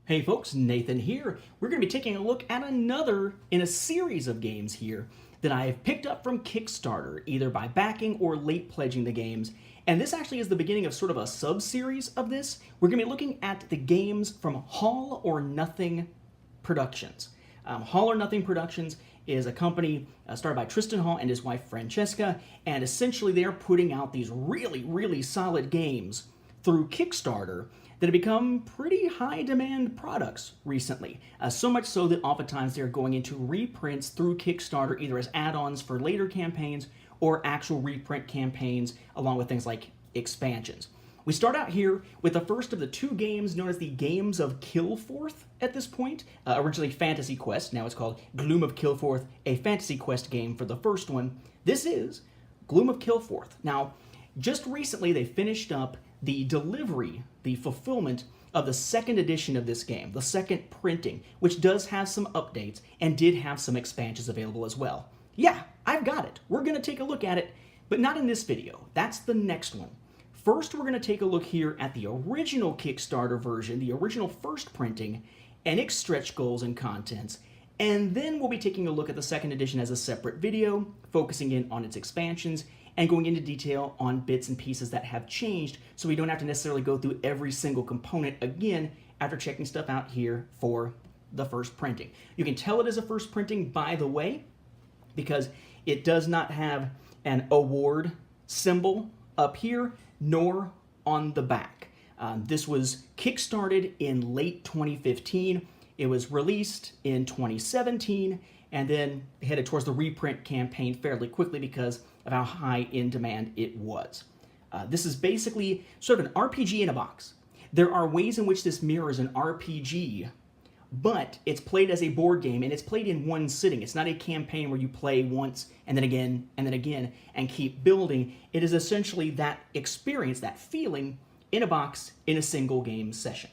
Hey folks, Nathan here. We're going to be taking a look at another in a series of games here that I've picked up from Kickstarter, either by backing or late pledging the games. And this actually is the beginning of sort of a sub-series of this. We're going to be looking at the games from All or Nothing Productions. All or Nothing Productions is a company started by Tristan Hall and his wife Francesca, and essentially they're putting out these really solid games through Kickstarter that have become pretty high demand products recently. So much so that oftentimes they're going into reprints through Kickstarter either as add-ons for later campaigns or actual reprint campaigns along with things like expansions. We start out here with the first of the two games known as the Games of Kilforth at this point. Originally Fantasy Quest, now it's called Gloom of Kilforth, a Fantasy Quest game for the first one. This is Gloom of Kilforth. Now, just recently they finished up the delivery, the fulfillment of the second edition of this game, the second printing, which does have some updates and did have some expansions available as well. Yeah, I've got it. We're going to take a look at it, but not in this video. That's the next one. First, we're going to take a look here at the original Kickstarter version, the original first printing, and its stretch goals and contents, and then we'll be taking a look at the second edition as a separate video, focusing in on its expansions and going into detail on bits and pieces that have changed so we don't have to necessarily go through every single component again after checking stuff out here for the first printing. You can tell it is a first printing, by the way, because it does not have an award symbol up here, nor on the back. This was kickstarted in late 2015. It was released in 2017, and then headed towards the reprint campaign fairly quickly because of how high in demand it was. This is basically sort of an RPG in a box. There are ways in which this mirrors an RPG, but it's played as a board game, and it's played in one sitting. It's not a campaign where you play once, and then again, and keep building. It is essentially that experience, that feeling, in a box, in a single game session.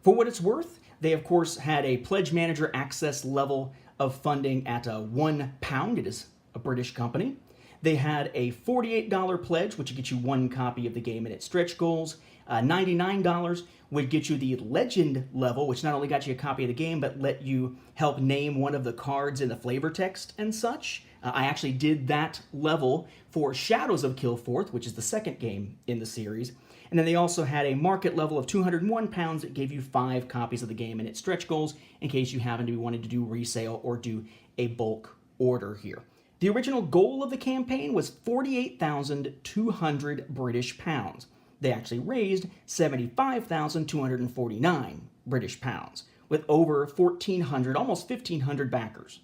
For what it's worth, they of course had a Pledge Manager access level of funding at £1. It is a British company. They had a $48 pledge, which would get you one copy of the game and its stretch goals. $99 would get you the Legend level, which not only got you a copy of the game, but let you help name one of the cards in the flavor text and such. I actually did that level for Shadows of Kilforth, which is the second game in the series. And then they also had a market level of £201 that gave you 5 copies of the game and its stretch goals in case you happen to be wanting to do resale or do a bulk order here. The original goal of the campaign was 48,200 British pounds. They actually raised 75,249 British pounds, with over 1,400, almost 1,500 backers.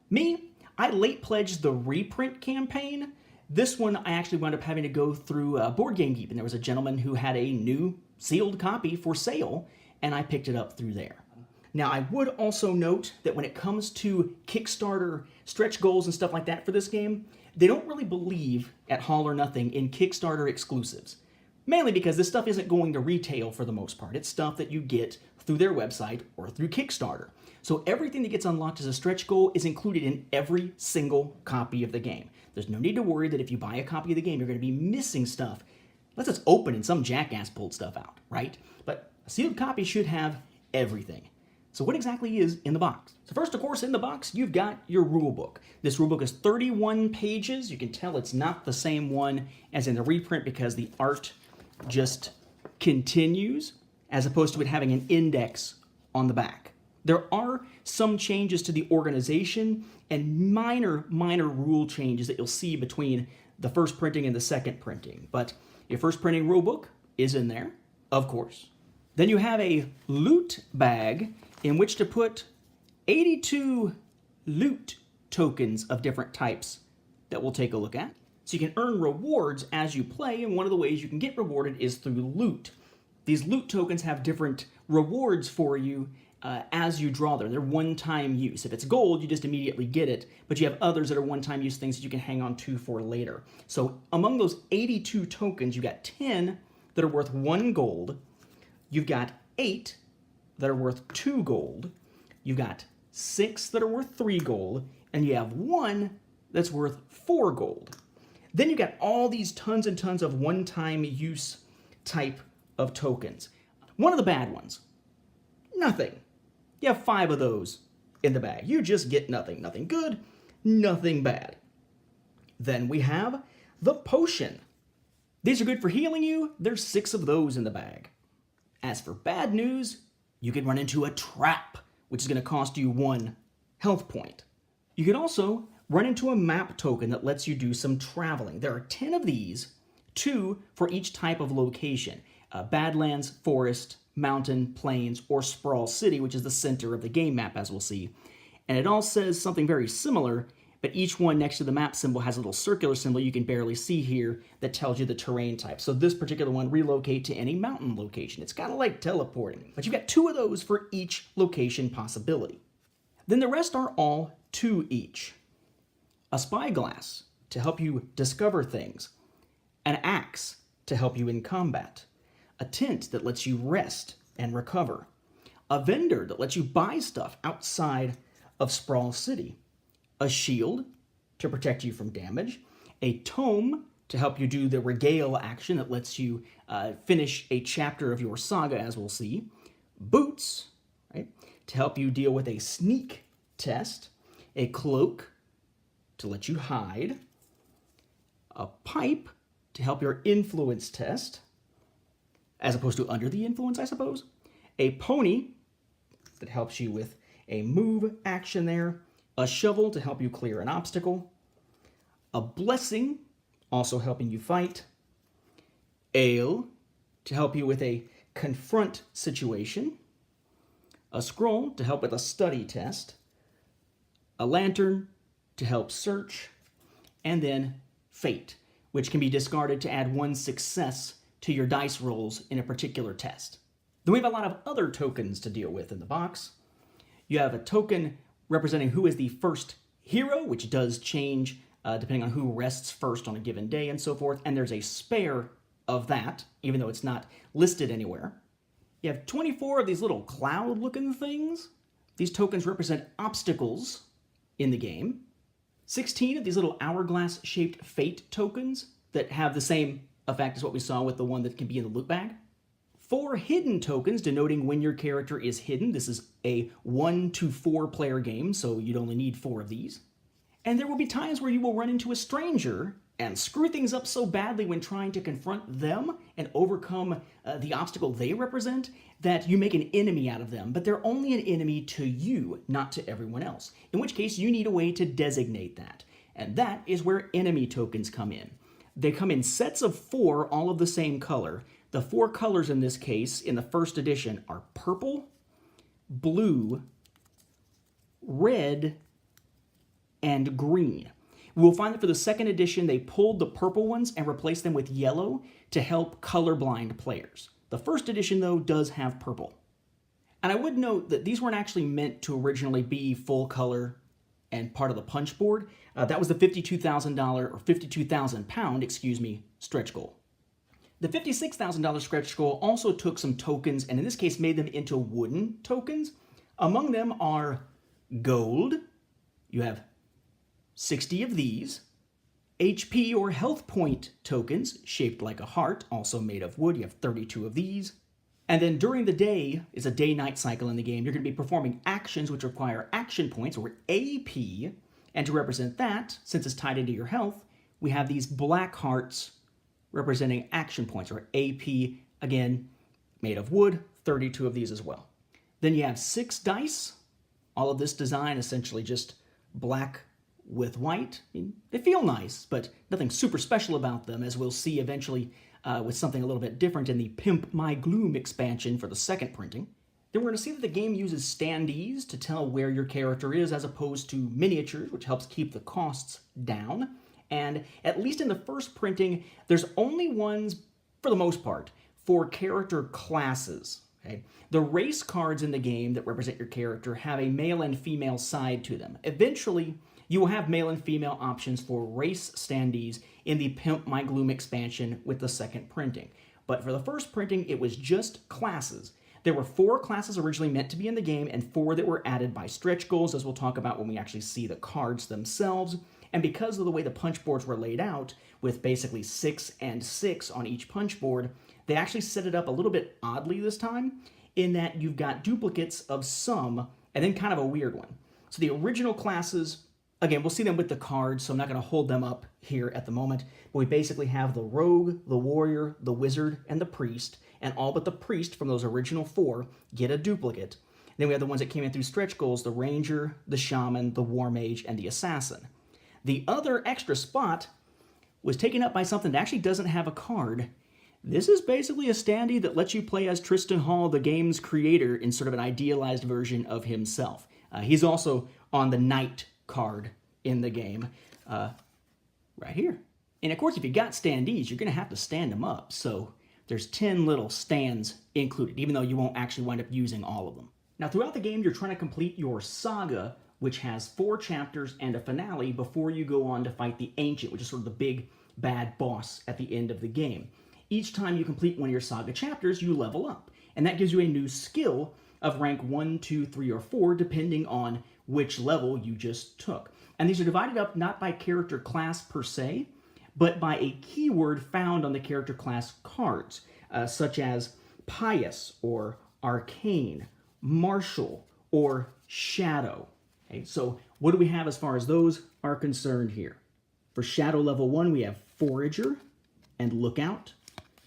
Me, I late pledged the reprint campaign. This one I actually wound up having to go through Board Game Geek, and there was a gentleman who had a new sealed copy for sale, and I picked it up through there. Now, I would also note that when it comes to Kickstarter stretch goals and stuff like that for this game, they don't really believe at All or Nothing in Kickstarter exclusives. Mainly because this stuff isn't going to retail for the most part. It's stuff that you get through their website or through Kickstarter. So everything that gets unlocked as a stretch goal is included in every single copy of the game. There's no need to worry that if you buy a copy of the game, you're going to be missing stuff. Unless it's open and some jackass pulled stuff out, right? But a sealed copy should have everything. So what exactly is in the box? So first, of course, in the box, you've got your rulebook. This rulebook is 31 pages. You can tell it's not the same one as in the reprint because the art just continues as opposed to it having an index on the back. There are some changes to the organization and minor rule changes that you'll see between the first printing and the second printing. But your first printing rulebook is in there, of course. Then you have a loot bag in which to put 82 loot tokens of different types that we'll take a look at. So you can earn rewards as you play, and one of the ways you can get rewarded is through loot. These loot tokens have different rewards for you as you draw them. They're one-time use. If it's gold, you just immediately get it, but you have others that are one-time use things that you can hang on to for later. So among those 82 tokens, you got 10 that are worth 1 gold. You've got 8 that are worth 2 gold. You've got 6 that are worth 3 gold, and you have 1 that's worth 4 gold. Then you got all these tons and tons of one-time use type of tokens. One of the bad ones, nothing. You have 5 of those in the bag. You just get nothing. Nothing good, nothing bad. Then we have the potion. These are good for healing you. There's 6 of those in the bag. As for bad news, you could run into a trap, which is going to cost you 1 health point. You could also run into a map token that lets you do some traveling. There are 10 of these, 2 for each type of location. Badlands, forest, mountain, plains, or sprawl city, which is the center of the game map, as we'll see. And it all says something very similar, but each one next to the map symbol has a little circular symbol you can barely see here that tells you the terrain type. So this particular one, relocate to any mountain location. It's kind of like teleporting, but you've got 2 of those for each location possibility. Then the rest are all 2 each. A spyglass to help you discover things. An axe to help you in combat. A tent that lets you rest and recover. A vendor that lets you buy stuff outside of Sprawl City. A shield to protect you from damage. A tome to help you do the regale action that lets you finish a chapter of your saga, as we'll see. Boots, right, to help you deal with a sneak test. A cloak to let you hide. A pipe to help your influence test, as opposed to under the influence, I suppose. A pony that helps you with a move action there. A shovel to help you clear an obstacle. A blessing, also helping you fight. Ale to help you with a confront situation. A scroll to help with a study test. A lantern to help search. And then fate, which can be discarded to add 1 success to your dice rolls in a particular test. Then we have a lot of other tokens to deal with in the box. You have a token representing who is the first hero, which does change depending on who rests first on a given day and so forth, and there's a spare of that, even though it's not listed anywhere. You have 24 of these little cloud-looking things. These tokens represent obstacles in the game. 16 of these little hourglass-shaped fate tokens that have the same effect as what we saw with the one that can be in the loot bag. 4 hidden tokens denoting when your character is hidden. This is a 1 to 4 player game, so you'd only need 4 of these. And there will be times where you will run into a stranger and screw things up so badly when trying to confront them and overcome the obstacle they represent that you make an enemy out of them, but they're only an enemy to you, not to everyone else, in which case you need a way to designate that. And that is where enemy tokens come in. They come in sets of 4, all of the same color. The 4 colors in this case, in the first edition, are purple, blue, red, and green. We'll find that for the second edition, they pulled the purple ones and replaced them with yellow to help colorblind players. The first edition, though, does have purple. And I would note that these weren't actually meant to originally be full color and part of the punch board. That was the $52,000 or 52,000 pound, stretch goal. The $56,000 stretch goal also took some tokens, and in this case made them into wooden tokens. Among them are gold. You have 60 of these. HP or health point tokens, shaped like a heart, also made of wood. You have 32 of these. And then during the day, is a day-night cycle in the game, you're going to be performing actions which require action points, or AP. And to represent that, since it's tied into your health, we have these black hearts representing action points, or AP, again, made of wood, 32 of these as well. Then you have 6 dice. All of this design essentially just black with white. I mean, they feel nice, but nothing super special about them, as we'll see eventually with something a little bit different in the Pimp My Gloom expansion for the second printing. Then we're going to see that the game uses standees to tell where your character is, as opposed to miniatures, which helps keep the costs down. And at least in the first printing, there's only ones, for the most part, for character classes. Okay? The race cards in the game that represent your character have a male and female side to them. Eventually, you will have male and female options for race standees in the Pimp My Gloom expansion with the second printing. But for the first printing, it was just classes. There were 4 classes originally meant to be in the game and 4 that were added by stretch goals, as we'll talk about when we actually see the cards themselves. And because of the way the punch boards were laid out, with basically 6 and 6 on each punch board, they actually set it up a little bit oddly this time, in that you've got duplicates of some, and then kind of a weird one. So the original classes, again, we'll see them with the cards, so I'm not going to hold them up here at the moment, but we basically have the rogue, the warrior, the wizard, and the priest, and all but the priest from those original 4 get a duplicate. Then we have the ones that came in through stretch goals, the ranger, the shaman, the war mage, and the assassin. The other extra spot was taken up by something that actually doesn't have a card. This is basically a standee that lets you play as Tristan Hall, the game's creator, in sort of an idealized version of himself. He's also on the knight card in the game, right here. And of course, if you got standees, you're going to have to stand them up. So there's 10 little stands included, even though you won't actually wind up using all of them. Now, throughout the game, you're trying to complete your saga, which has 4 chapters and a finale before you go on to fight the Ancient, which is sort of the big bad boss at the end of the game. Each time you complete one of your saga chapters, you level up, and that gives you a new skill of rank 1, 2, 3, or 4, depending on which level you just took. And these are divided up not by character class per se, but by a keyword found on the character class cards, such as pious, or arcane, martial, or shadow. Okay, so what do we have as far as those are concerned here? For shadow level 1, we have forager and lookout.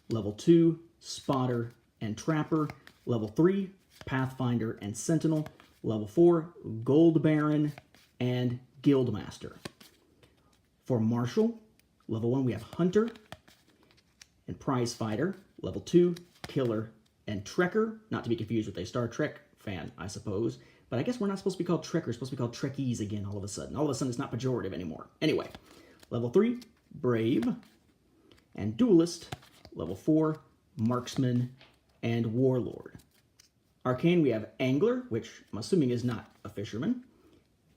Level 2, spotter and trapper. Level 3, pathfinder and sentinel. Level 4, gold baron and guildmaster. For martial, level 1, we have hunter and prize fighter. Level 2, killer and trekker. Not to be confused with a Star Trek fan, I suppose. But I guess we're not supposed to be called trekkers, we're supposed to be called trekkies again all of a sudden. All of a sudden it's not pejorative anymore. Anyway, level 3, brave and duelist. Level 4, marksman and warlord. Arcane, we have angler, which I'm assuming is not a fisherman.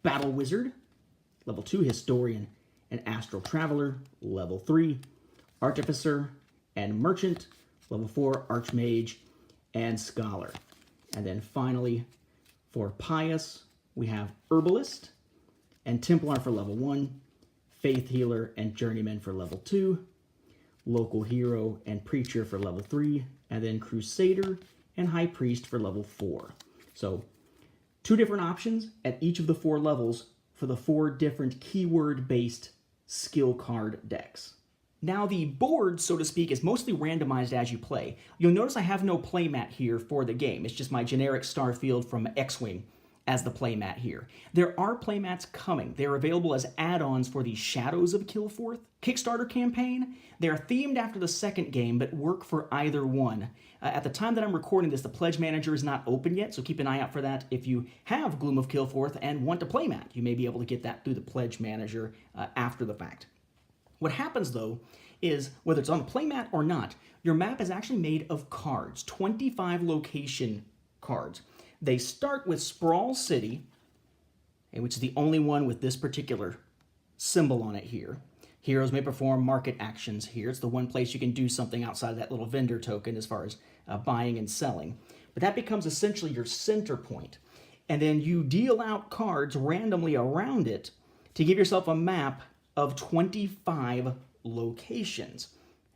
Battle wizard. Level 2, historian and astral traveler. Level 3, artificer and merchant. Level 4, archmage and scholar. And then finally, for pious, we have herbalist and Templar for level 1, faith healer and journeyman for level 2, local hero and preacher for level 3, and then crusader and high priest for level 4. So 2 different options at each of the 4 levels for the 4 different keyword-based skill card decks. Now the board, so to speak, is mostly randomized as you play. You'll notice I have no playmat here for the game. It's just my generic Starfield from X-Wing as the playmat here. There are playmats coming. They're available as add-ons for the Shadows of Kilforth Kickstarter campaign. They're themed after the second game, but work for either one. At the time that I'm recording this, the Pledge Manager is not open yet, so keep an eye out for that. If you have Gloom of Kilforth and want a playmat, you may be able to get that through the Pledge Manager after the fact. What happens, though, is whether it's on the playmat or not, your map is actually made of cards, 25 location cards. They start with Sprawl City, which is the only one with this particular symbol on it here. Heroes may perform market actions here. It's the one place you can do something outside of that little vendor token as far as buying and selling. But that becomes essentially your center point. And then you deal out cards randomly around it to give yourself a map of 25 locations.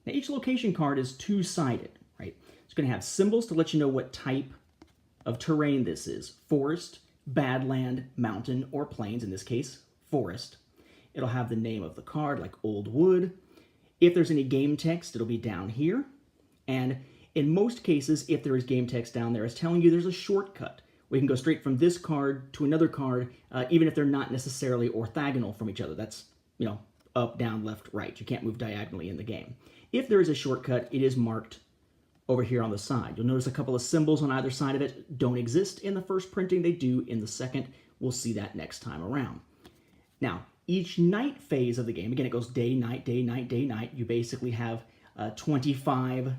Now, each location card is 2-sided, right? It's going to have symbols to let you know what type of terrain this is. Forest, badland, mountain, or plains, in this case, forest. It'll have the name of the card, like Old Wood. If there's any game text, it'll be down here. And in most cases, if there is game text down there, it's telling you there's a shortcut. We can go straight from this card to another card, even if they're not necessarily orthogonal from each other. That's, you know, up, down, left, right. You can't move diagonally in the game. If there is a shortcut, it is marked over here on the side. You'll notice a couple of symbols on either side of it don't exist in the first printing. They do in the second. We'll see that next time around. Now, each night phase of the game, again, it goes day, night, day, night, day, night. You basically have 25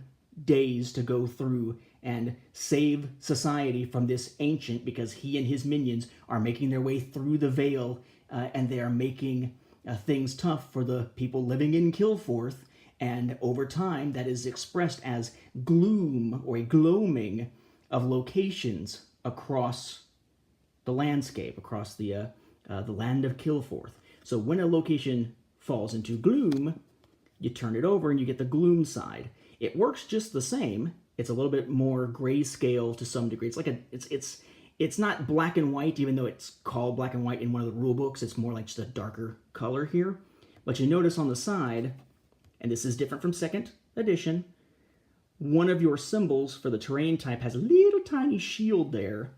days to go through and save society from this ancient, because he and his minions are making their way through the Veil, and they are making things tough for the people living in Kilforth, and over time that is expressed as gloom, or a gloaming of locations across the landscape, across the land of Kilforth. So when a location falls into gloom, you turn it over and you get the gloom side. It works just the same. It's a little bit more grayscale to some degree. It's like it's not black and white, even though it's called black and white in one of the rule books. It's more like just a darker color here. But you notice on the side, and this is different from second edition, one of your symbols for the terrain type has a little tiny shield there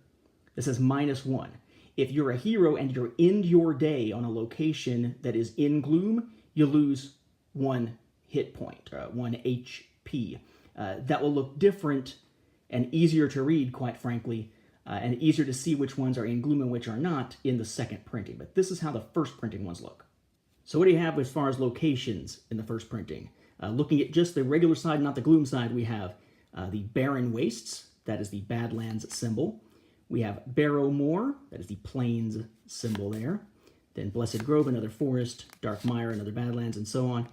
that says -1. If you're a hero and you're end your day on a location that is in gloom, you lose 1 hit point, 1 HP. That will look different and easier to read, quite frankly, and easier to see which ones are in gloom and which are not in the second printing. But this is how the first printing ones look. So what do you have as far as locations in the first printing? Looking at just the regular side, not the gloom side, we have the Barren Wastes, that is the Badlands symbol. We have Barrow Moor, that is the Plains symbol there. Then Blessed Grove, another forest. Dark Mire, another Badlands, and so on.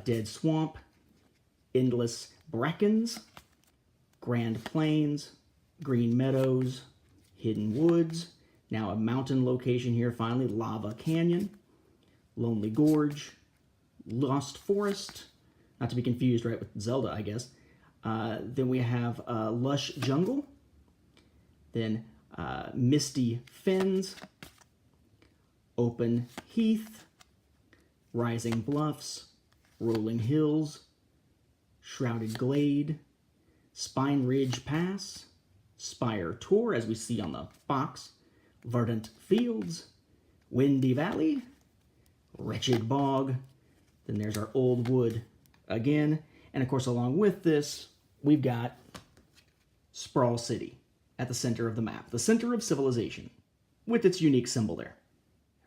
Dead Swamp, Endless Brackens, Grand Plains, Green Meadows, Hidden Woods. Now a mountain location here, finally, Lava Canyon, Lonely Gorge, Lost Forest, not to be confused, right, with Zelda, I guess. Then we have Lush Jungle, then Misty Fens, Open Heath, Rising Bluffs, Rolling Hills, Shrouded Glade, Spine Ridge Pass, Spire Tor, as we see on the box, Verdant Fields, Windy Valley, Wretched Bog, then there's our Old Wood again, and of course along with this, we've got Sprawl City at the center of the map, the center of civilization, with its unique symbol there.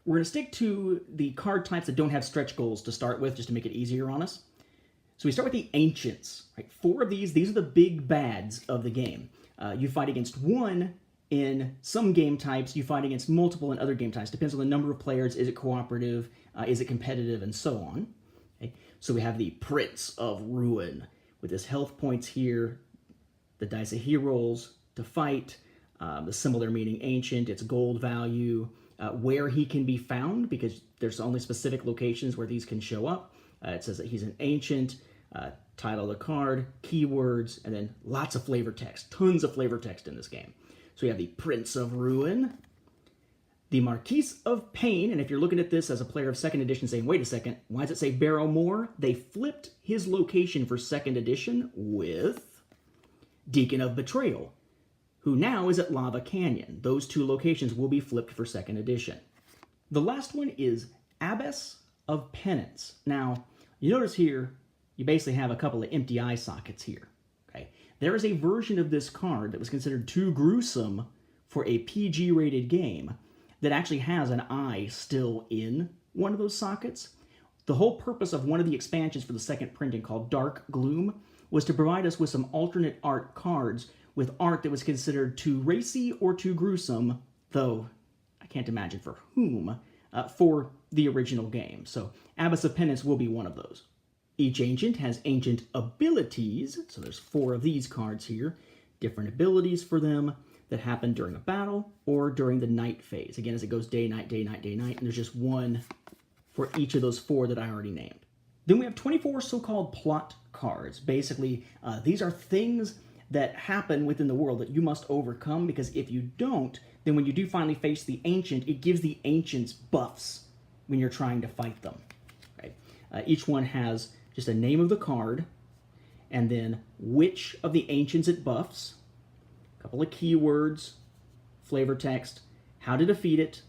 We're going to stick to the card types that don't have stretch goals to start with, just to make it easier on us. So we start with the Ancients, right? 4 of these are the big bads of the game. You fight against one in some game types, you fight against multiple in other game types. Depends on the number of players, is it cooperative, is it competitive, and so on. Okay? So we have the Prince of Ruin, with his health points here, the dice that he rolls to fight, the symbol there meaning ancient, its gold value, where he can be found, because there's only specific locations where these can show up. It says that he's an ancient, title of the card, keywords, and then lots of flavor text, tons of flavor text in this game. So we have the Prince of Ruin, the Marquis of Pain, and if you're looking at this as a player of second edition saying, wait a second, why does it say Barrow Moor? They flipped his location for second edition with Deacon of Betrayal, who now is at Lava Canyon. Those 2 locations will be flipped for second edition. The last one is Abbess of Penance. Now, you notice here, you basically have a couple of empty eye sockets here. Okay, there is a version of this card that was considered too gruesome for a PG-rated game that actually has an eye still in one of those sockets. The whole purpose of one of the expansions for the second printing, called Dark Gloom, was to provide us with some alternate art cards with art that was considered too racy or too gruesome, though I can't imagine for whom, for the original game. So Abbess of Penance will be one of those. Each ancient has ancient abilities, so there's 4 of these cards here, different abilities for them that happen during a battle or during the night phase. Again, as it goes day, night, day, night, day, night, and there's just one for each of those 4 that I already named. Then we have 24 so-called plot cards. Basically, these are things that happen within the world that you must overcome, because if you don't, then when you do finally face the ancient, it gives the ancients buffs when you're trying to fight them. Right? Each one has just a name of the card, and then which of the ancients it buffs, a couple of keywords, flavor text, how to defeat it,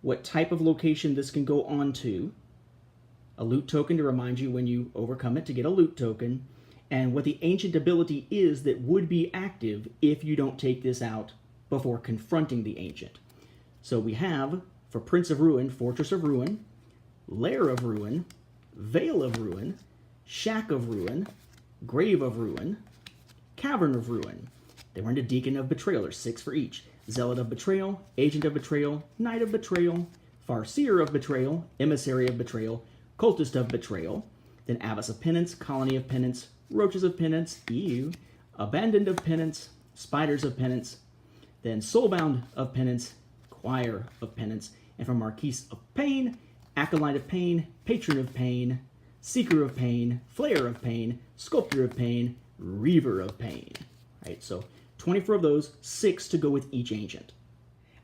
what type of location this can go on to, a loot token to remind you when you overcome it to get a loot token, and what the ancient ability is that would be active if you don't take this out before confronting the ancient. So we have, for Prince of Ruin, Fortress of Ruin, Lair of Ruin, Vale of Ruin, Shack of Ruin, Grave of Ruin, Cavern of Ruin. They were into Deacon of Betrayal. There's 6 for each. Zealot of Betrayal, Agent of Betrayal, Knight of Betrayal, Farseer of Betrayal, Emissary of Betrayal, Cultist of Betrayal, then Abbess of Penance, Colony of Penance, Roaches of Penance, EU, Abandoned of Penance, Spiders of Penance, then Soulbound of Penance, Choir of Penance, and from Marquis of Pain, Acolyte of Pain, Patron of Pain, Seeker of Pain, Flayer of Pain, Sculptor of Pain, Reaver of Pain. right? So 24 of those, 6 to go with each ancient.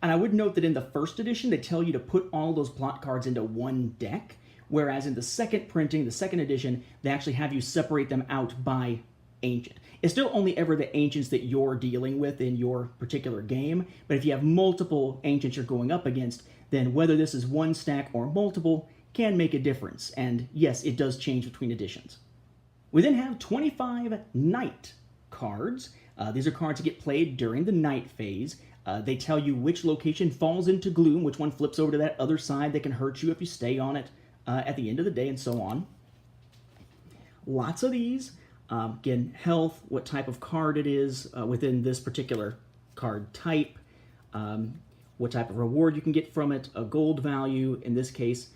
And I would note that in the first edition, they tell you to put all those plot cards into one deck, whereas in the second printing, the second edition, they actually have you separate them out by ancient. It's still only ever the ancients that you're dealing with in your particular game, but if you have multiple ancients you're going up against, then whether this is one stack or multiple can make a difference. And yes, it does change between editions. We then have 25 night cards. These are cards that get played during the night phase. They tell you which location falls into gloom, which one flips over to that other side that can hurt you if you stay on it at the end of the day, and so on. Lots of these. Again, health, what type of card it is within this particular card type, what type of reward you can get from it, a gold value, in this case,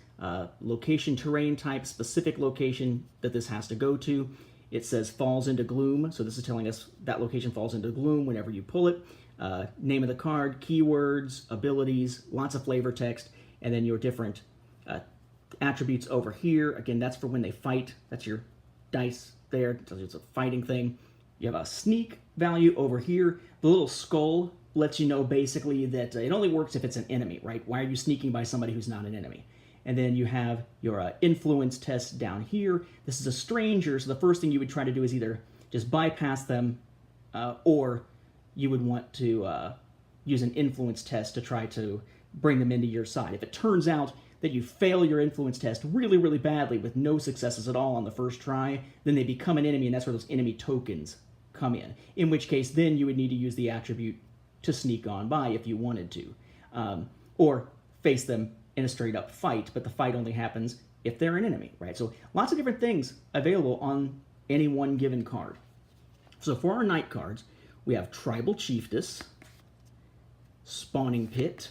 location, terrain type, specific location that this has to go to. It says falls into gloom, so this is telling us that location falls into gloom whenever you pull it. Name of the card, keywords, abilities, lots of flavor text, and then your different attributes over here. Again, that's for when they fight. That's your dice there. It tells you it's a fighting thing. You have a sneak value over here. The little skull lets you know basically that it only works if it's an enemy, right? Why are you sneaking by somebody who's not an enemy? And then you have your influence test down here. This is a stranger, so the first thing you would try to do is either just bypass them or you would want to use an influence test to try to bring them into your side. If it turns out that you fail your influence test really, really badly with no successes at all on the first try, then they become an enemy, and that's where those enemy tokens come in which case then you would need to use the attribute to sneak on by if you wanted to, or face them in a straight-up fight, but the fight only happens if they're an enemy, right? So lots of different things available on any one given card. So for our night cards, we have Tribal Chiefess, Spawning Pit,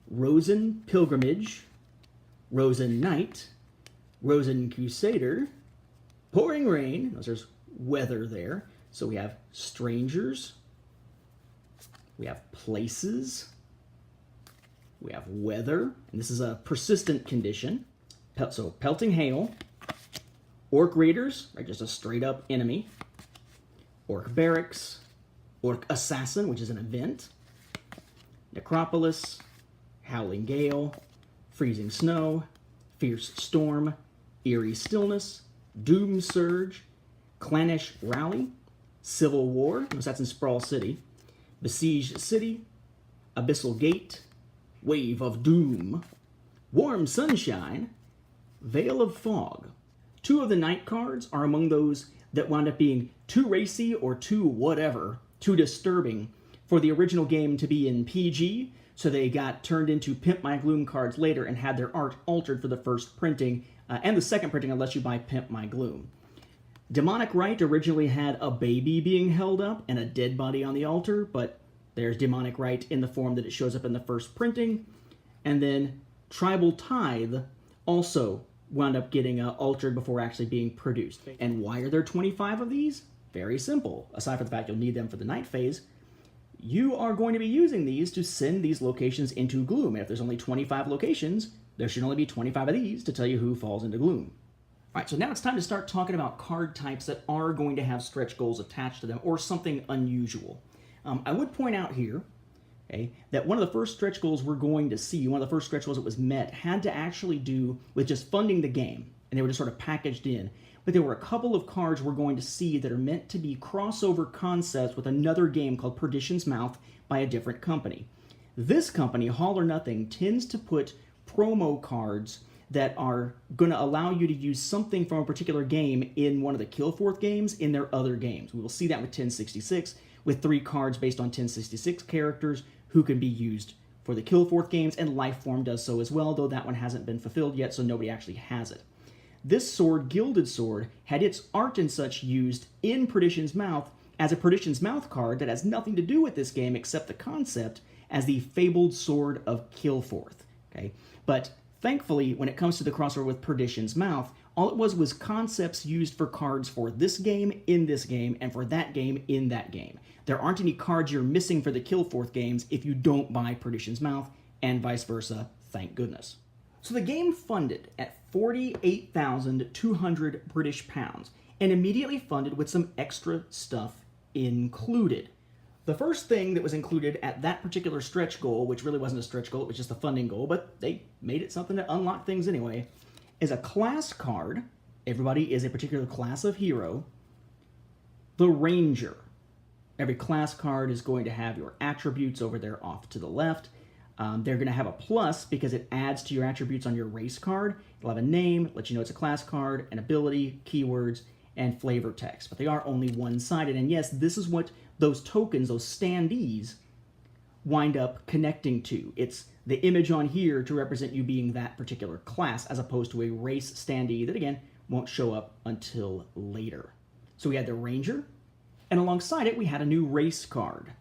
Rosen Pilgrimage, Rosen Knight, Rosen Crusader, Pouring Rain, there's weather there. So we have Strangers, we have Places, we have Weather, and this is a persistent condition. So Pelting Hail, Orc Raiders, right, just a straight up enemy, Orc Barracks, Orc Assassin, which is an event, Necropolis, Howling Gale, Freezing Snow, Fierce Storm, Eerie Stillness, Doom Surge, Clannish Rally, Civil War, that's in Sprawl City, Besieged City, Abyssal Gate, Wave of Doom, Warm Sunshine, Veil of Fog. 2 of the night cards are among those that wound up being too racy or too whatever, too disturbing for the original game to be in PG, so they got turned into Pimp My Gloom cards later and had their art altered for the first printing, and the second printing unless you buy Pimp My Gloom. Demonic Rite originally had a baby being held up and a dead body on the altar, but there's Demonic Rite in the form that it shows up in the first printing. And then Tribal Tithe also wound up getting altered before actually being produced. And why are there 25 of these? Very simple. Aside from the fact you'll need them for the night phase, you are going to be using these to send these locations into gloom. And if there's only 25 locations, there should only be 25 of these to tell you who falls into gloom. All right, so now it's time to start talking about card types that are going to have stretch goals attached to them or something unusual. I would point out here, okay, that one of the first stretch goals we're going to see, one of the first stretch goals that was met, had to actually do with just funding the game, and they were just sort of packaged in. But there were a couple of cards we're going to see that are meant to be crossover concepts with another game called Perdition's Mouth by a different company. This company, All or Nothing, tends to put promo cards that are going to allow you to use something from a particular game in one of the Kilforth games in their other games. We will see that with 1066, with 3 cards based on 1066 characters who can be used for the Kilforth games, and Lifeform does so as well, though that one hasn't been fulfilled yet, so nobody actually has it. This sword, Gilded Sword, had its art and such used in Perdition's Mouth as a Perdition's Mouth card that has nothing to do with this game except the concept as the Fabled Sword of Kilforth. Okay? But thankfully, when it comes to the crossover with Perdition's Mouth, all it was concepts used for cards for this game in this game, and for that game in that game. There aren't any cards you're missing for the Kilforth games if you don't buy Perdition's Mouth, and vice versa, thank goodness. So the game funded at 48,200 British pounds, and immediately funded with some extra stuff included. The first thing that was included at that particular stretch goal, which really wasn't a stretch goal, it was just a funding goal, but they made it something to unlock things anyway, is a class card. Everybody is a particular class of hero. The Ranger. Every class card is going to have your attributes over there off to the left. They're going to have a plus because it adds to your attributes on your race card. It'll have a name, let you know it's a class card, an ability, keywords, and flavor text. But they are only one-sided. And yes, this is what those tokens, those standees, wind up connecting to. It's the image on here to represent you being that particular class, as opposed to a race standee that, again, won't show up until later. So we had the Ranger, and alongside it, we had a new race card,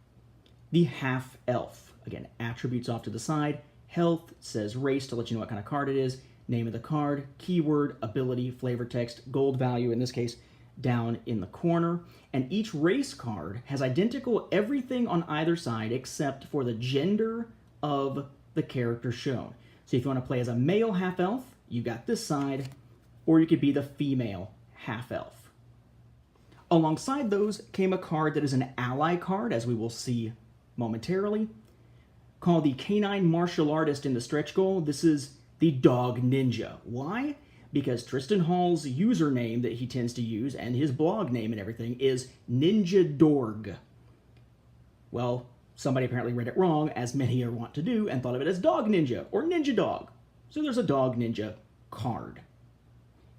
the Half-Elf. Again, attributes off to the side. Health says race to let you know what kind of card it is. Name of the card, keyword, ability, flavor text, gold value, in this case, down in the corner. And each race card has identical everything on either side except for the gender of the character shown. So if you want to play as a male half-elf, you got this side, or you could be the female half-elf. Alongside those came a card that is an ally card, as we will see momentarily, called the Canine Martial Artist in the stretch goal. This is the Dog Ninja. Why? Because Tristan Hall's username that he tends to use, and his blog name and everything, is Ninja Dorg. Well, somebody apparently read it wrong, as many are wont to do, and thought of it as Dog Ninja, or Ninja Dog. So there's a Dog Ninja card.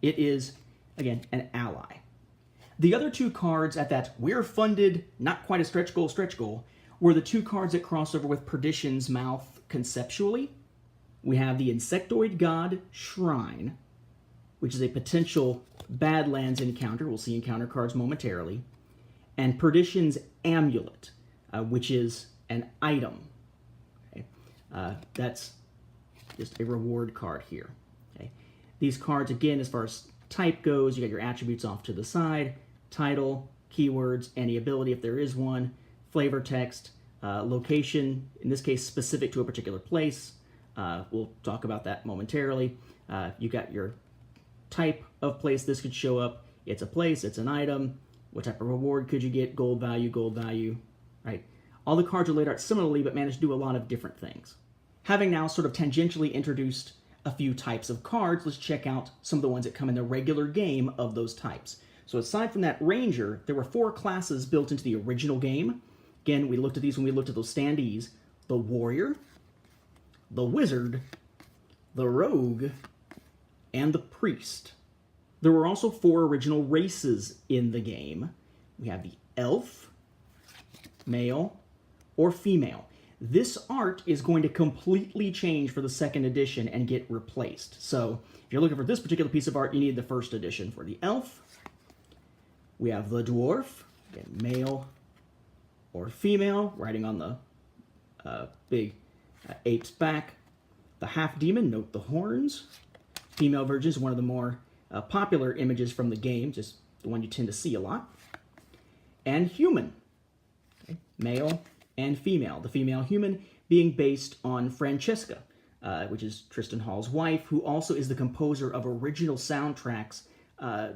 It is, again, an ally. The other two cards at that we're funded, not quite a stretch goal, were the two cards that cross over with Perdition's Mouth conceptually. We have the Insectoid God Shrine, which is a potential Badlands encounter. We'll see encounter cards momentarily. And Perdition's Amulet, which is an item. Okay? That's just a reward card here. Okay? These cards, again, as far as type goes, you got your attributes off to the side, title, keywords, any ability if there is one, flavor text, location, in this case specific to a particular place. We'll talk about that momentarily. You got your type of place this could show up. It's a place, it's an item. What type of reward could you get? Gold value, right? All the cards are laid out similarly, but manage to do a lot of different things. Having now sort of tangentially introduced a few types of cards, let's check out some of the ones that come in the regular game of those types. So aside from that Ranger, there were 4 classes built into the original game. Again, we looked at these when we looked at those standees. The Warrior, the Wizard, the Rogue, and the Priest. There were also 4 original races in the game. We have the Elf, male, or female. This art is going to completely change for the 2nd edition and get replaced. So if you're looking for this particular piece of art, you need the 1st edition. For the Elf, we have the Dwarf, again, male or female, riding on the big ape's back. The Half-Demon, note the horns. Female version is one of the more popular images from the game, just the one you tend to see a lot. And Human, okay? Male and female. The female human being based on Francesca, which is Tristan Hall's wife, who also is the composer of original soundtracks,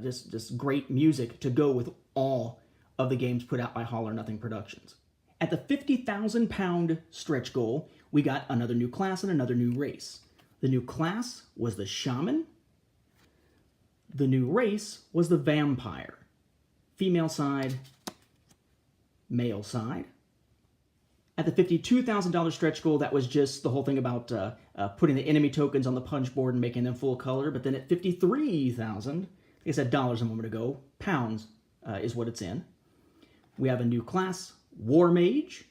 just great music to go with all of the games put out by All or Nothing Productions. At the 50,000 pound stretch goal, we got another new class and another new race. The new class was the Shaman. The new race was the Vampire. Female side, male side. At the $52,000 stretch goal, that was just the whole thing about putting the enemy tokens on the punch board and making them full color. But then at $53,000, I said dollars a moment ago, pounds is what it's in. We have a new class, War Mage.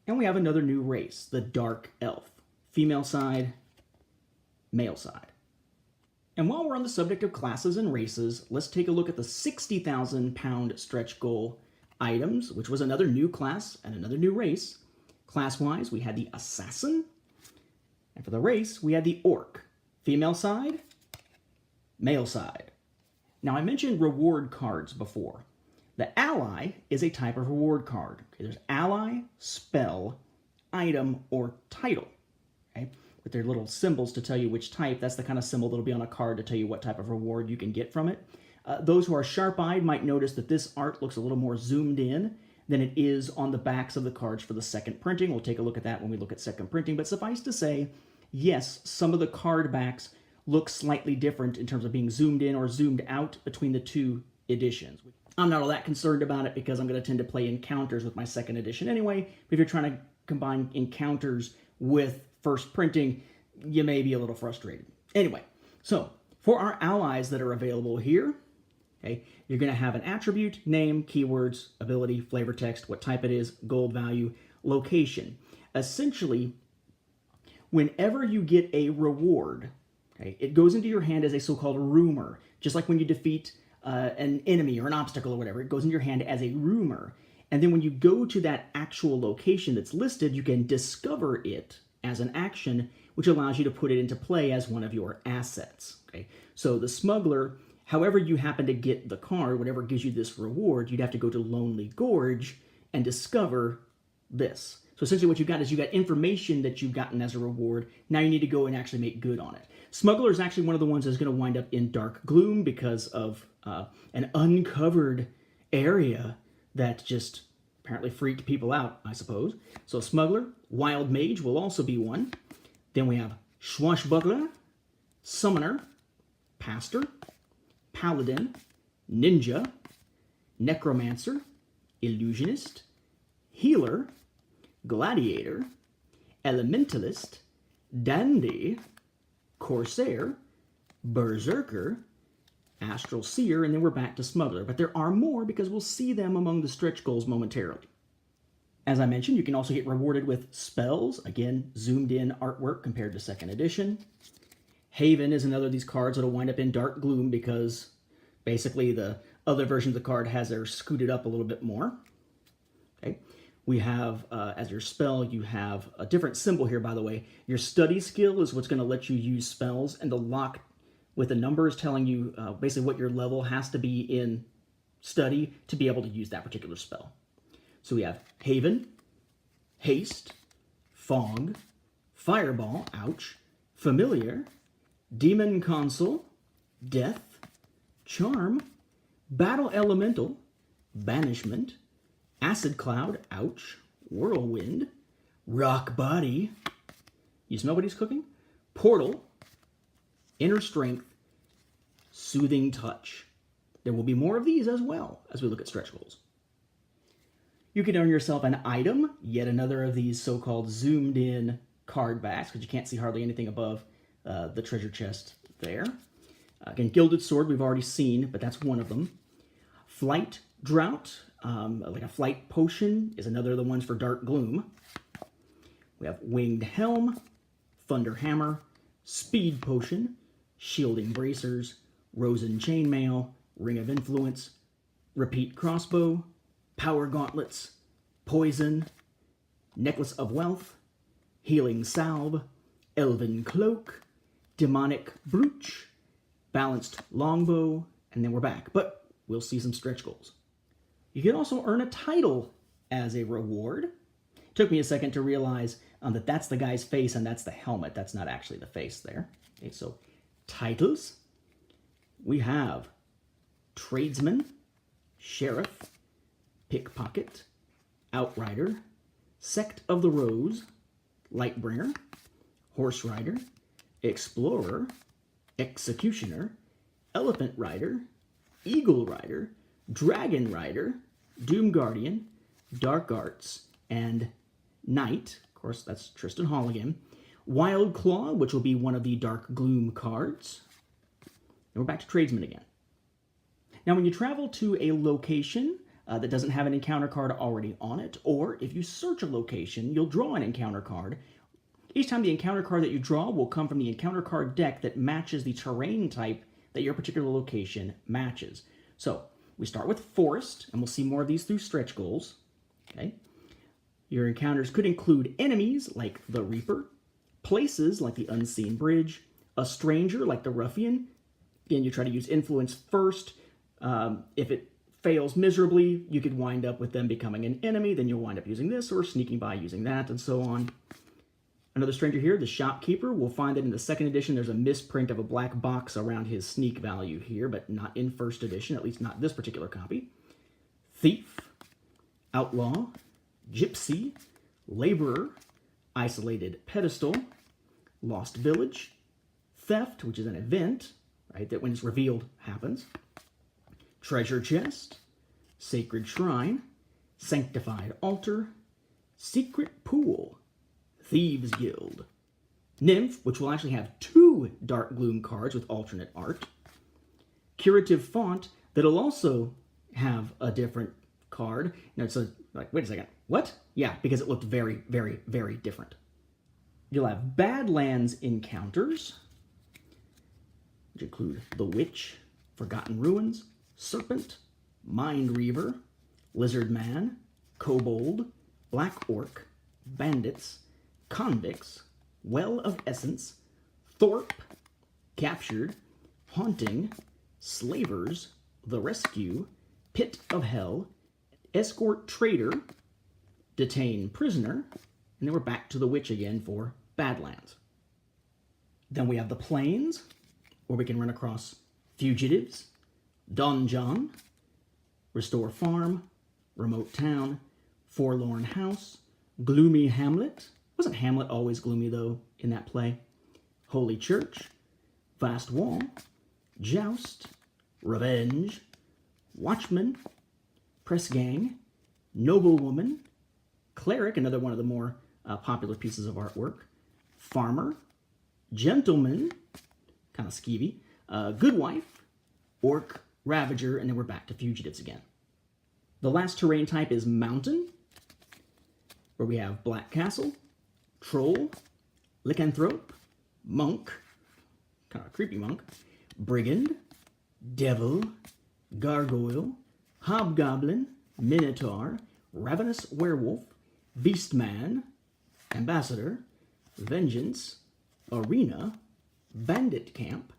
And we have another new race, the Dark Elf. Female side, male side. And while we're on the subject of classes and races, let's take a look at the 60,000 pound stretch goal items, which was another new class and another new race. Class-wise, we had the Assassin. And for the race, we had the Orc. Female side, male side. Now, I mentioned reward cards before. The Ally is a type of reward card. Okay, there's Ally, Spell, Item, or Title. Okay? With their little symbols to tell you which type. That's the kind of symbol that'll be on a card to tell you what type of reward you can get from it. Those who are sharp-eyed might notice that this art looks a little more zoomed in than it is on the backs of the cards for the second printing. We'll take a look at that when we look at second printing, but suffice to say, yes, some of the card backs look slightly different in terms of being zoomed in or zoomed out between the two editions. I'm not all that concerned about it because I'm going to tend to play encounters with my second edition anyway, but if you're trying to combine encounters with first printing, you may be a little frustrated. Anyway, so for our allies that are available here, okay, you're going to have an attribute, name, keywords, ability, flavor text, what type it is, gold value, location. Essentially, whenever you get a reward, okay, it goes into your hand as a so-called rumor, just like when you defeat an enemy or an obstacle or whatever. It goes in your hand as a rumor. And then when you go to that actual location that's listed, you can discover it as an action, which allows you to put it into play as one of your assets. Okay? So the smuggler, however you happen to get the card, whatever gives you this reward, you'd have to go to Lonely Gorge and discover this. So essentially what you've got is you've got information that you've gotten as a reward. Now you need to go and actually make good on it. Smuggler is actually one of the ones that's going to wind up in Dark Gloom because of an uncovered area that just apparently freaked people out, I suppose. So Smuggler, Wild Mage will also be one. Then we have Swashbuckler, Summoner, Pastor, Paladin, Ninja, Necromancer, Illusionist, Healer, Gladiator, Elementalist, Dandy, Corsair, Berserker, Astral Seer, and then we're back to Smuggler. But there are more because we'll see them among the stretch goals momentarily. As I mentioned, you can also get rewarded with spells. Again, zoomed in artwork compared to second edition. Haven is another of these cards that'll wind up in Dark Gloom because basically the other version of the card has their scooted up a little bit more. Okay. We have, as your spell, you have a different symbol here, by the way. Your study skill is what's going to let you use spells, and the lock with the numbers telling you basically what your level has to be in study to be able to use that particular spell. So we have Haven, Haste, Fog, Fireball, ouch, Familiar, Demon Consul, Death, Charm, Battle Elemental, Banishment, Acid Cloud, ouch, Whirlwind, Rock Body, you smell what he's cooking? Portal, Inner Strength, Soothing Touch. There will be more of these as well as we look at stretch goals. You can earn yourself an item, yet another of these so-called zoomed in card backs, because you can't see hardly anything above the treasure chest there. Again, Gilded Sword we've already seen, but that's one of them. Flight Drought, like a flight potion, is another of the ones for Dark Gloom. We have Winged Helm, Thunder Hammer, Speed Potion, Shielding Bracers, Rosen Chainmail, Ring of Influence, Repeat Crossbow, Power Gauntlets, Poison, Necklace of Wealth, Healing Salve, Elven Cloak, Demonic Brooch, Balanced Longbow, and then we're back. But we'll see some stretch goals. You can also earn a title as a reward. It took me a second to realize that that's the guy's face and that's the helmet. That's not actually the face there. Okay, so titles. We have Tradesman, Sheriff, Pickpocket, Outrider, Sect of the Rose, Lightbringer, Horse Rider, Explorer, Executioner, Elephant Rider, Eagle Rider, Dragon Rider, Doom Guardian, Dark Arts, and Knight. Of course, that's Tristan Hall again. Wild Claw, which will be one of the Dark Gloom cards. And we're back to Tradesman again. Now, when you travel to a location that doesn't have an encounter card already on it, or if you search a location, you'll draw an encounter card. Each time the encounter card that you draw will come from the encounter card deck that matches the terrain type that your particular location matches. So we start with Forest, and we'll see more of these through stretch goals. Okay. Your encounters could include enemies like the Reaper, places like the Unseen Bridge, a stranger like the Ruffian. Again, you try to use influence first. If it fails miserably, you could wind up with them becoming an enemy. Then you'll wind up using this or sneaking by using that and so on. Another stranger here, the shopkeeper. We'll find that in the second edition there's a misprint of a black box around his sneak value here, but not in first edition, at least not this particular copy. Thief, outlaw, gypsy, laborer, isolated pedestal, lost village, theft, which is an event, right, that when it's revealed happens, treasure chest, sacred shrine, sanctified altar, secret pool, thieves guild, nymph, which will actually have 2 Dark Gloom cards with alternate art, curative font that'll also have a different card. Now it's like, wait a second, what? Yeah, because it looked very, very, very different. You'll have Badlands encounters, which include the Witch, Forgotten Ruins, Serpent, Mind Reaver, Lizard Man, Kobold, Black Orc, Bandits, Convicts, Well of Essence, Thorpe, Captured, Haunting, Slavers, The Rescue, Pit of Hell, Escort Trader, Detain Prisoner, and then we're back to the Witch again for Badlands. Then we have the Plains, where we can run across Fugitives, Donjon, Restore Farm, Remote Town, Forlorn House, Gloomy Hamlet. Wasn't Hamlet always gloomy, though, in that play? Holy Church, Vast Wall, Joust, Revenge, Watchman, Press Gang, Noblewoman, Cleric, another one of the more popular pieces of artwork, Farmer, Gentleman, kind of skeevy, Good Wife, Orc, Ravager, and then we're back to Fugitives again. The last terrain type is Mountain, where we have Black Castle, Troll, Lycanthrope, Monk, kind of a creepy monk, Brigand, Devil, Gargoyle, Hobgoblin, Minotaur, Ravenous Werewolf, Beastman, Ambassador, Vengeance, Arena, Bandit Camp,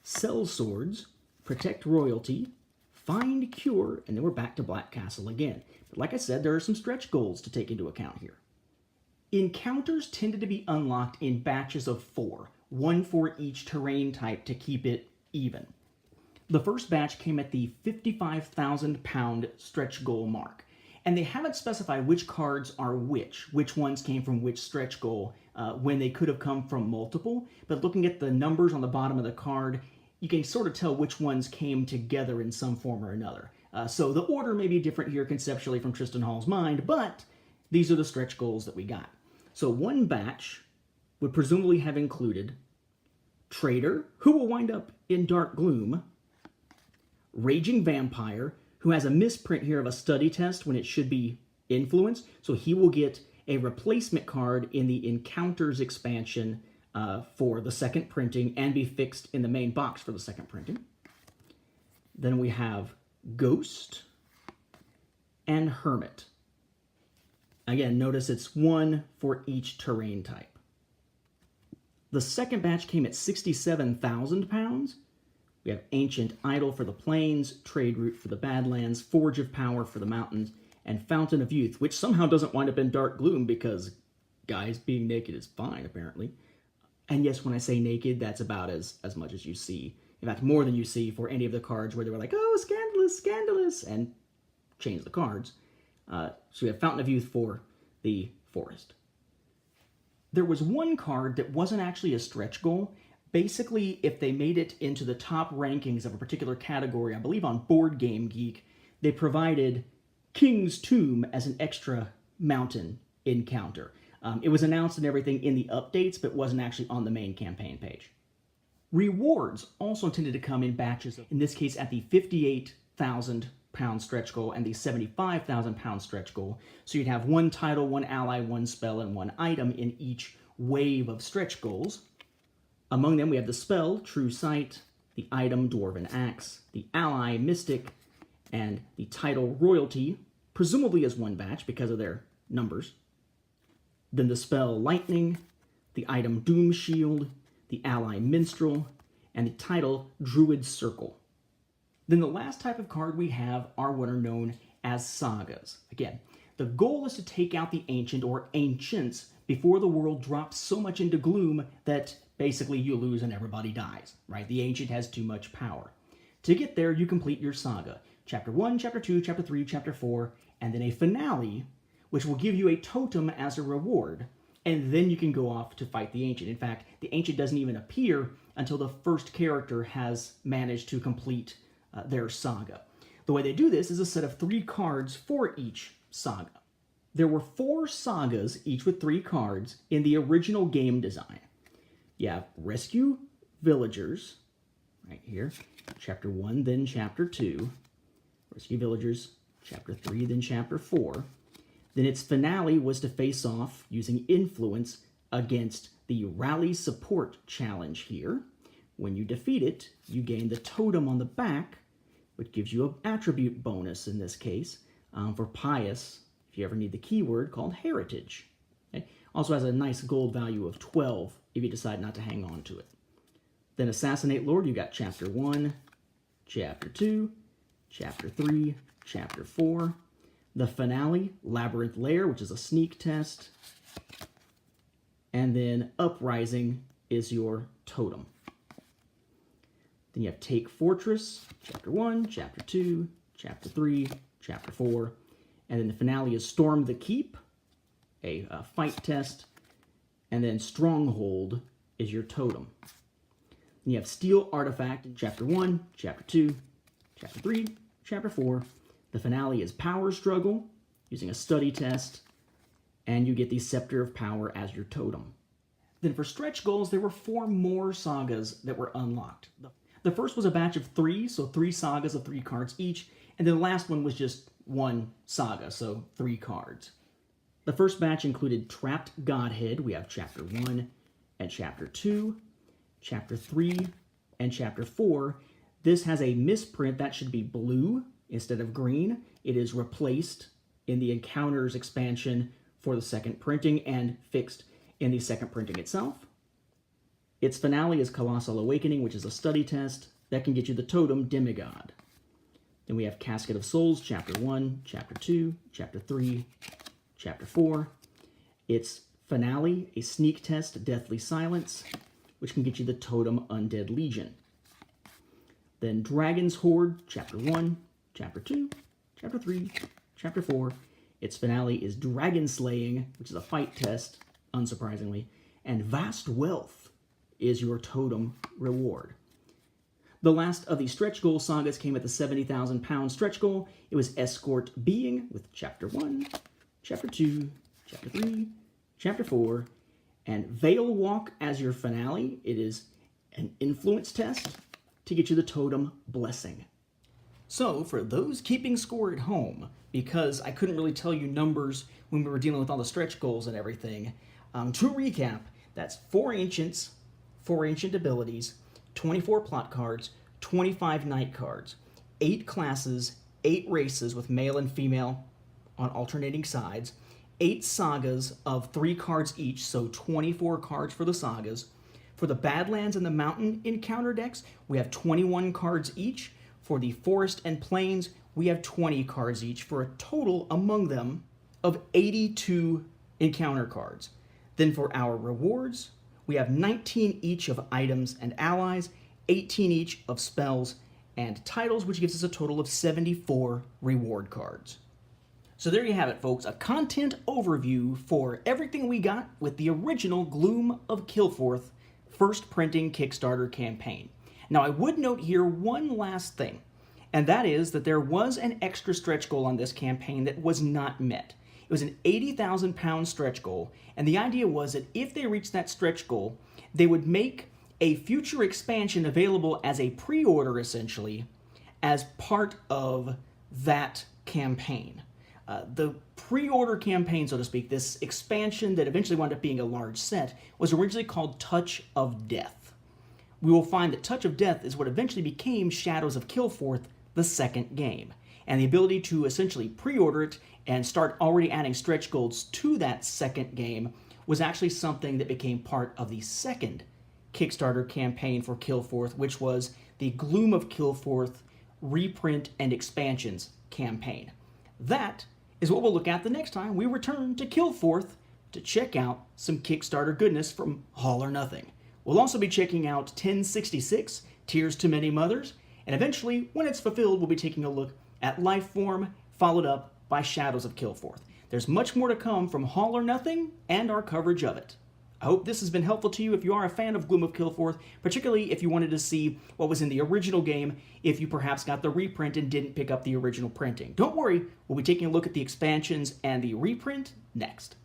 Sell Swords, Protect Royalty, Find Cure, and then we're back to Black Castle again. But like I said, there are some stretch goals to take into account here. Encounters tended to be unlocked in batches of 4, one for each terrain type to keep it even. The first batch came at the 55,000 pound stretch goal mark, and they haven't specified which cards are which ones came from which stretch goal, when they could have come from multiple, but looking at the numbers on the bottom of the card, you can sort of tell which ones came together in some form or another. So the order may be different here conceptually from Tristan Hall's mind, but these are the stretch goals that we got. So one batch would presumably have included Trader, who will wind up in Dark Gloom, Raging Vampire, who has a misprint here of a study test when it should be Influence, so he will get a replacement card in the Encounters expansion for the second printing and be fixed in the main box for the second printing. Then we have Ghost and Hermit. Again, notice it's one for each terrain type. The second batch came at 67,000 pounds. We have Ancient Idol for the Plains, Trade Route for the Badlands, Forge of Power for the Mountains, and Fountain of Youth, which somehow doesn't wind up in Dark Gloom because guys being naked is fine, apparently. And yes, when I say naked, that's about as much as you see. In fact, more than you see for any of the cards where they were like, oh, scandalous, scandalous, and change the cards. So we have Fountain of Youth for the Forest. There was one card that wasn't actually a stretch goal. Basically, if they made it into the top rankings of a particular category, I believe on Board Game Geek, they provided King's Tomb as an extra mountain encounter. It was announced and everything in the updates, but wasn't actually on the main campaign page. Rewards also tended to come in batches, in this case at the 58,000 pound stretch goal and the 75,000 pound stretch goal. So you'd have one title, one ally, one spell, and one item in each wave of stretch goals. Among them we have the spell, True Sight, the item, Dwarven Axe, the ally, Mystic, and the title, Royalty, presumably as one batch because of their numbers. Then the spell, Lightning, the item, Doom Shield, the ally, Minstrel, and the title, Druid Circle. Then the last type of card we have are what are known as sagas. Again, the goal is to take out the ancient or ancients before the world drops so much into gloom that basically you lose and everybody dies, right? The Ancient has too much power. To get there, you complete your saga. Chapter 1, Chapter 2, Chapter 3, Chapter 4, and then a finale, which will give you a totem as a reward, and then you can go off to fight the Ancient. In fact, the Ancient doesn't even appear until the first character has managed to complete their saga. The way they do this is a set of 3 cards for each saga. There were 4 sagas, each with 3 cards, in the original game design. You have Rescue Villagers, right here, Chapter 1, then Chapter 2, Rescue Villagers, Chapter 3, then Chapter 4. Then its finale was to face off, using influence, against the Rally Support Challenge here. When you defeat it, you gain the totem on the back, which gives you an attribute bonus in this case, for Pious, if you ever need the keyword, called Heritage. Okay? Also has a nice gold value of 12 if you decide not to hang on to it. Then Assassinate Lord, you got Chapter 1, Chapter 2, Chapter 3, Chapter 4. The finale, Labyrinth Lair, which is a sneak test. And then Uprising is your totem. Then you have Take Fortress, Chapter 1, Chapter 2, Chapter 3, Chapter 4. And then the finale is Storm the Keep, a fight test. And then Stronghold is your totem. Then you have Steel Artifact in Chapter 1, Chapter 2, Chapter 3, Chapter 4. The finale is Power Struggle, using a study test. And you get the Scepter of Power as your totem. Then for stretch goals, there were 4 more sagas that were unlocked. The first was a batch of 3, so 3 sagas of 3 cards each, and then the last one was just 1 saga, so 3 cards. The first batch included Trapped Godhead. We have Chapter 1 and Chapter 2, Chapter 3, and Chapter 4. This has a misprint that should be blue instead of green. It is replaced in the Encounters expansion for the second printing and fixed in the second printing itself. Its finale is Colossal Awakening, which is a study test that can get you the totem Demigod. Then we have Casket of Souls, Chapter 1, Chapter 2, Chapter 3, Chapter 4. Its finale, a sneak test, Deathly Silence, which can get you the totem Undead Legion. Then Dragon's Horde, Chapter 1, Chapter 2, Chapter 3, Chapter 4. Its finale is Dragon Slaying, which is a fight test, unsurprisingly. And Vast Wealth is your totem reward. The last of the stretch goal sagas came at the 70,000 pound stretch goal. It was Escort Being with Chapter 1, Chapter 2, Chapter 3, Chapter 4, and Veil Walk as your finale. It is an influence test to get you the totem Blessing. So for those keeping score at home, because I couldn't really tell you numbers when we were dealing with all the stretch goals and everything, to recap, that's 4 Ancients, 4 Ancient abilities, 24 plot cards, 25 knight cards, 8 classes, 8 races with male and female on alternating sides, 8 sagas of 3 cards each, so 24 cards for the sagas. For the Badlands and the Mountain encounter decks, we have 21 cards each. For the Forest and Plains, we have 20 cards each, for a total among them of 82 encounter cards. Then for our rewards, we have 19 each of items and allies, 18 each of spells and titles, which gives us a total of 74 reward cards. So there you have it, folks, a content overview for everything we got with the original Gloom of Kilforth first printing Kickstarter campaign. Now, I would note here one last thing, and that is that there was an extra stretch goal on this campaign that was not met. It was an 80,000 pound stretch goal, and the idea was that if they reached that stretch goal, they would make a future expansion available as a pre-order, essentially, as part of that campaign. The pre-order campaign, so to speak, this expansion that eventually wound up being a large set, was originally called Touch of Death. We will find that Touch of Death is what eventually became Shadows of Kilforth, the second game. And the ability to essentially pre-order it and start already adding stretch goals to that second game was actually something that became part of the second Kickstarter campaign for Kilforth, which was the Gloom of Kilforth reprint and expansions campaign. That is what we'll look at the next time we return to Kilforth to check out some Kickstarter goodness from All or Nothing. We'll also be checking out 1066, Tears to Many Mothers, and eventually, when it's fulfilled, we'll be taking a look at Lifeform, followed up by Shadows of Kilforth. There's much more to come from All or Nothing and our coverage of it. I hope this has been helpful to you if you are a fan of Gloom of Kilforth, particularly if you wanted to see what was in the original game, if you perhaps got the reprint and didn't pick up the original printing. Don't worry, we'll be taking a look at the expansions and the reprint next.